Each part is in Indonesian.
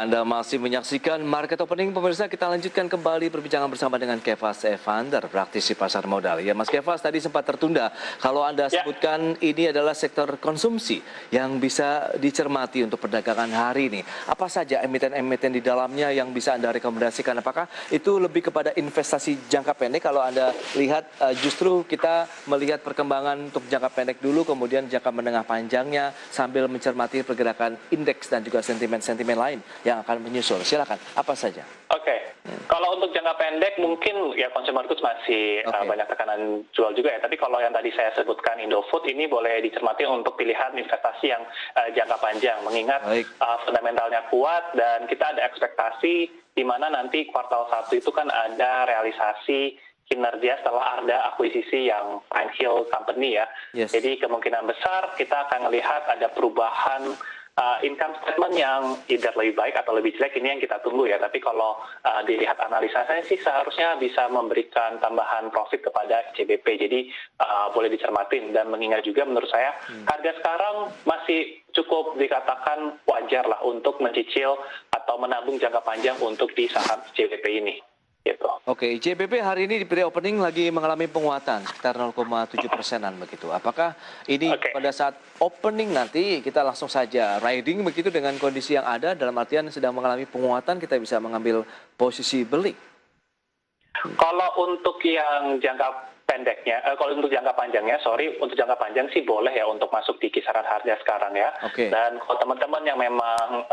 Anda masih menyaksikan Market Opening. Pemirsa, kita lanjutkan kembali perbincangan bersama dengan Kefas Evander, praktisi pasar modal. Ya, Mas Kefas, tadi sempat tertunda. Kalau Anda sebutkan ini adalah sektor konsumsi yang bisa dicermati untuk perdagangan hari ini. Apa saja emiten-emiten di dalamnya yang bisa Anda rekomendasikan? Apakah itu lebih kepada investasi jangka pendek? Kalau Anda lihat justru kita melihat perkembangan untuk jangka pendek dulu, kemudian jangka menengah panjangnya sambil mencermati pergerakan indeks dan juga sentimen-sentimen lain yang akan menyusul. Silakan, apa saja? Oke. Kalau untuk jangka pendek mungkin ya consumer goods masih banyak tekanan jual juga ya. Tapi kalau yang tadi saya sebutkan Indofood ini boleh dicermati untuk pilihan investasi yang jangka panjang. Mengingat fundamentalnya kuat dan kita ada ekspektasi di mana nanti kuartal 1 itu kan ada realisasi kinerja setelah ada akuisisi yang Pine Hill Company ya. Jadi kemungkinan besar kita akan melihat ada perubahan income statement yang either lebih baik atau lebih jelek, ini yang kita tunggu ya. Tapi kalau dilihat analisa saya sih seharusnya bisa memberikan tambahan profit kepada CBP. Jadi boleh dicermatin dan mengingat juga menurut saya harga sekarang masih cukup dikatakan wajar lah untuk mencicil atau menabung jangka panjang untuk di saham CBP ini. Gitu. Oke, JBP hari ini di pre-opening lagi mengalami penguatan sekitar 0,7%-an begitu. Apakah ini pada saat opening nanti kita langsung saja riding begitu dengan kondisi yang ada, dalam artian sedang mengalami penguatan, kita bisa mengambil posisi beli? Kalau untuk yang jangka pendeknya, kalau untuk jangka panjangnya, untuk jangka panjang sih boleh ya untuk masuk di kisaran harga sekarang ya. Dan kalau teman-teman yang memang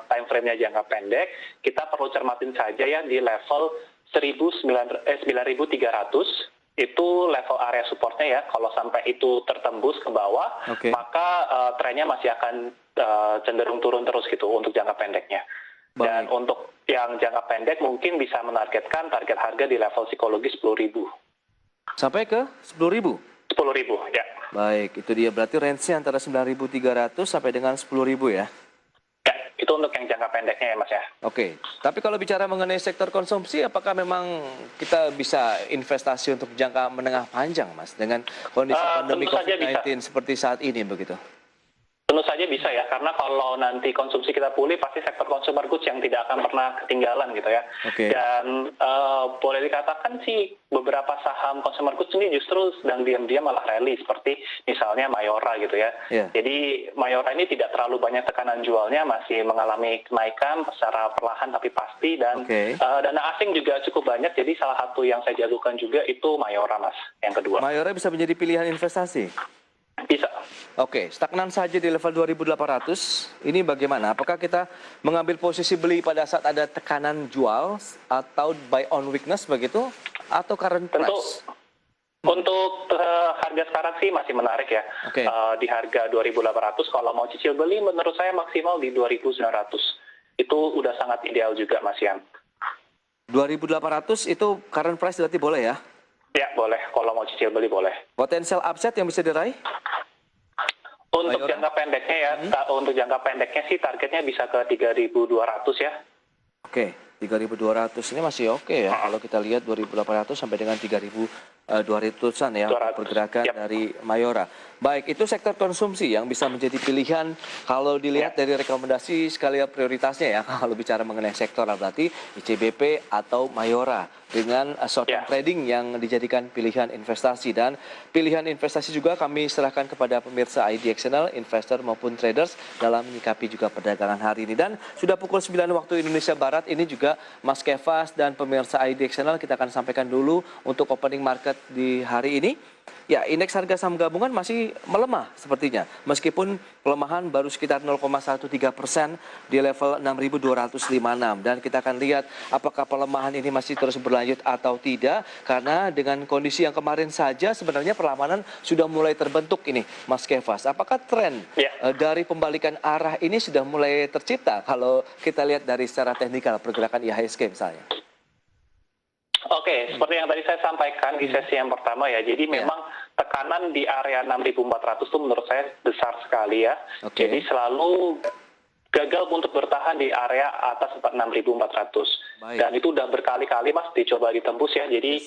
time frame-nya jangka pendek, kita perlu cermatin saja ya di level 9.300 itu level area supportnya ya. Kalau sampai itu tertembus ke bawah, maka trennya masih akan cenderung turun terus gitu untuk jangka pendeknya. Dan untuk yang jangka pendek mungkin bisa menargetkan target harga di level psikologi 10.000. Sampai ke 10.000? 10.000, ya. Baik, itu dia berarti range-nya antara 9.300 sampai dengan 10.000 ya? Ya, itu untuk yang jangka pendeknya ya Mas ya. Oke, tapi kalau bicara mengenai sektor konsumsi, apakah memang kita bisa investasi untuk jangka menengah panjang Mas, dengan kondisi pandemi COVID-19 seperti saat ini begitu? Tentu saja bisa ya, karena kalau nanti konsumsi kita pulih, pasti sektor consumer goods yang tidak akan pernah ketinggalan gitu ya. Dan boleh dikatakan sih beberapa saham consumer goods ini justru sedang diam-diam malah rally, seperti misalnya Mayora gitu ya. Jadi Mayora ini tidak terlalu banyak tekanan jualnya, masih mengalami kenaikan secara perlahan tapi pasti, dan dana asing juga cukup banyak, jadi salah satu yang saya jagokan juga itu Mayora Mas, yang kedua. Mayora bisa menjadi pilihan investasi? Bisa. Oke, stagnan saja di level 2.800. Ini bagaimana? Apakah kita mengambil posisi beli pada saat ada tekanan jual atau buy on weakness begitu? Atau current price? Untuk harga sekarang sih masih menarik ya. Di harga 2.800 kalau mau cicil beli menurut saya maksimal di 2.900. Itu udah sangat ideal juga Mas Yan. 2.800 itu current price berarti boleh ya? Ya boleh, kalau mau cicil beli boleh. Potensial upside yang bisa diraih? Untuk jangka pendeknya ya, untuk jangka pendeknya sih targetnya bisa ke 3.200 ya. Oke, 3.200 ini masih oke ya. Kalau kita lihat 2.800 sampai dengan 3.200-an ya pergerakan dari Mayora. Baik, itu sektor konsumsi yang bisa menjadi pilihan kalau dilihat dari rekomendasi skala prioritasnya ya. Kalau bicara mengenai sektor berarti ICBP atau Mayora dengan short term trading yang dijadikan pilihan investasi. Dan pilihan investasi juga kami serahkan kepada pemirsa IDXNL, investor maupun traders dalam menyikapi juga perdagangan hari ini. Dan sudah pukul 9 waktu Indonesia Barat, ini juga Mas Kefas dan pemirsa IDXNL kita akan sampaikan dulu untuk opening market di hari ini. Ya, indeks harga saham gabungan masih melemah sepertinya. Meskipun pelemahan baru sekitar 0,13% di level 6.256. Dan kita akan lihat apakah pelemahan ini masih terus berlanjut atau tidak. Karena dengan kondisi yang kemarin saja sebenarnya perlawanan sudah mulai terbentuk ini, Mas Kefas. Apakah tren dari pembalikan arah ini sudah mulai tercipta kalau kita lihat dari secara teknikal pergerakan IHSG misalnya? Oke, seperti yang tadi saya sampaikan di sesi yang pertama ya, jadi memang tekanan di area 6.400 itu menurut saya besar sekali ya. Jadi selalu gagal untuk bertahan di area atas 6.400. Baik. Dan itu udah berkali-kali Mas dicoba ditembus ya. Jadi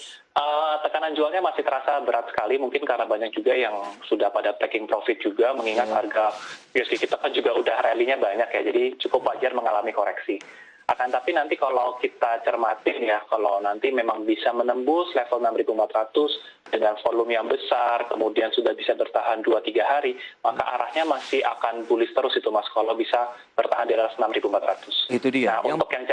tekanan jualnya masih terasa berat sekali, mungkin karena banyak juga yang sudah pada taking profit juga, mengingat harga USD kita kan juga udah rally-nya banyak ya, jadi cukup wajar mengalami koreksi. Akan tapi nanti kalau kita cermatin ya, kalau nanti memang bisa menembus level 6.400 dengan volume yang besar, kemudian sudah bisa bertahan 2-3 hari, maka arahnya masih akan bullish terus itu Mas, kalau bisa bertahan di atas 6.400. Itu dia. Nah, untuk yang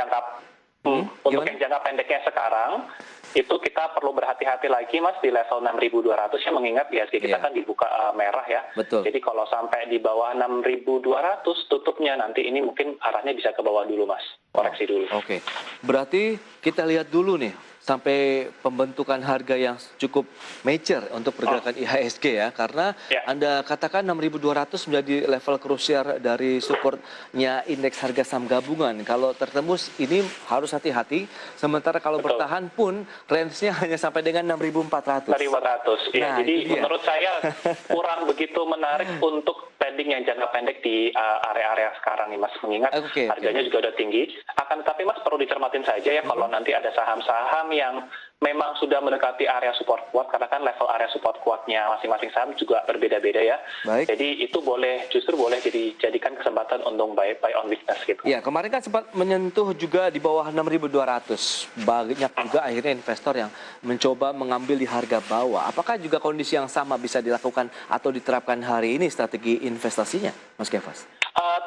jangka pendeknya sekarang, itu kita perlu berhati-hati lagi Mas di level 6.200 ya, mengingat IHSG kita kan dibuka merah ya. Betul. Jadi kalau sampai di bawah 6.200 tutupnya nanti ini mungkin arahnya bisa ke bawah dulu Mas, koreksi dulu. Oke. Berarti kita lihat dulu nih sampai pembentukan harga yang cukup mature untuk pergerakan IHSG ya, karena Anda katakan 6.200 menjadi level krusial dari supportnya indeks harga saham gabungan. Kalau tertembus ini harus hati-hati, sementara kalau bertahan pun range-nya hanya sampai dengan 6.400. 6.400, ya. Nah, Jadi menurut saya kurang begitu menarik untuk trading yang jangka pendek di area-area sekarang nih Mas, mengingat harganya juga udah tinggi. Akan tetapi Mas perlu dicermatin saja ya, kalau nanti ada saham-saham yang memang sudah mendekati area support kuat, karena kan level area support kuatnya masing-masing saham juga berbeda-beda ya. Baik. Jadi itu justru boleh dijadikan kesempatan untuk buy on weakness gitu. Ya, kemarin kan sempat menyentuh juga di bawah 6.200. Banyak juga akhirnya investor yang mencoba mengambil di harga bawah. Apakah juga kondisi yang sama bisa dilakukan atau diterapkan hari ini strategi investasinya, Mas Kefas?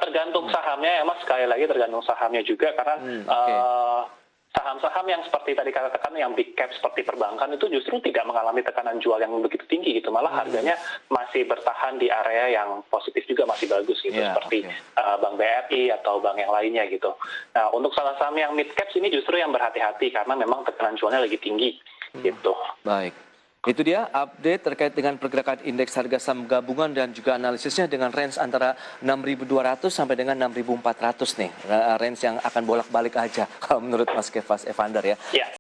Tergantung sahamnya ya Mas, sekali lagi tergantung sahamnya juga, karena saham-saham yang seperti tadi katakan yang big cap seperti perbankan itu justru tidak mengalami tekanan jual yang begitu tinggi gitu, malah harganya masih bertahan di area yang positif juga, masih bagus gitu, seperti Bank BRI atau bank yang lainnya gitu. Nah, untuk saham yang mid cap ini justru yang berhati-hati karena memang tekanan jualnya lagi tinggi gitu. Baik. Itu dia update terkait dengan pergerakan indeks harga saham gabungan dan juga analisisnya dengan range antara 6.200 sampai dengan 6.400 nih. Range yang akan bolak-balik aja kalau menurut Mas Kefas Evander ya.